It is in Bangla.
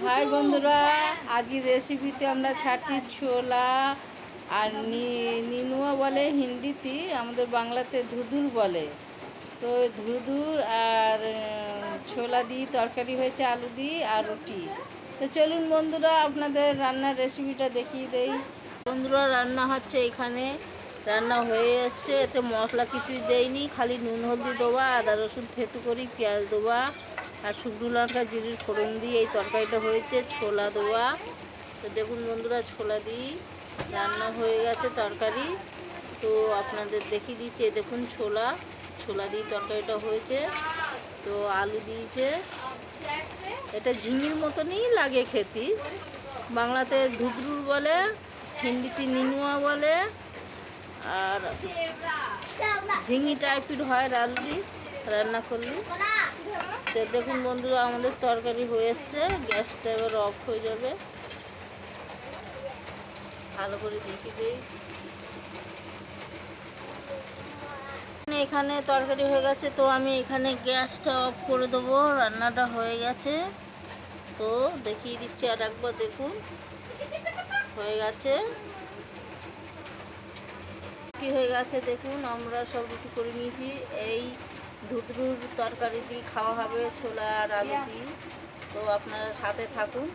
হাই বন্ধুরা, আজকের রেসিপিতে আমরা ছাড়ছি ছোলা আর নিনুয়া বলে হিন্দিতে, আমাদের বাংলাতে ধুধুর বলে। তো ধুধুর আর ছোলা দিয়ে তরকারি হয়েছে, আলু দিয়ে আর রুটি। তো চলুন বন্ধুরা, আপনাদের রান্নার রেসিপিটা দেখিয়ে দেই। বন্ধুরা, রান্না হচ্ছে এখানে, রান্না হয়ে এসছে। এতে মশলা কিছুই দেয়নি, খালি নুন হলদি দেওয়া, আদা রসুন থেতু করি, পেঁয়াজ দেওয়া আর শুকনো লঙ্কা জিরির ফোড়ন দিয়ে এই তরকারিটা হয়েছে। ছোলা দেওয়া, তো দেখুন বন্ধুরা, ছোলা দিয়ে রান্না হয়ে গেছে তরকারি। তো আপনাদের দেখিয়ে দিচ্ছি, দেখুন ছোলা দিয়ে তরকারিটা হয়েছে। তো আলু দিয়েছে, এটা ঝিঙির মতনই লাগে খেতে। বাংলাতে ধুধরুর বলে, হিন্দিতে নিনুয়া বলে, আর ঝিঙি টাইপের হয় রাঁধলি রান্না করলে। তো দেখুন বন্ধুরা, আমাদের তরকারি হয়ে এসছে। গ্যাসটা এবার অফ হয়ে যাবে। ভালো করে দেখিয়ে দিই। এখানে তরকারি হয়ে গেছে, তো আমি এখানে গ্যাসটা অফ করে দেবো। রান্নাটা হয়ে গেছে, তো দেখিয়ে দিচ্ছি আর একবার। দেখুন হয়ে গেছে, কি হয়ে গেছে দেখুন। আমরা সব রুটি করে নিয়েছি। এই ধুতরুর তরকারি দিয়ে খাওয়া হবে, ছোলা আর আলু দিয়ে। তো আপনারা সাথে থাকুন।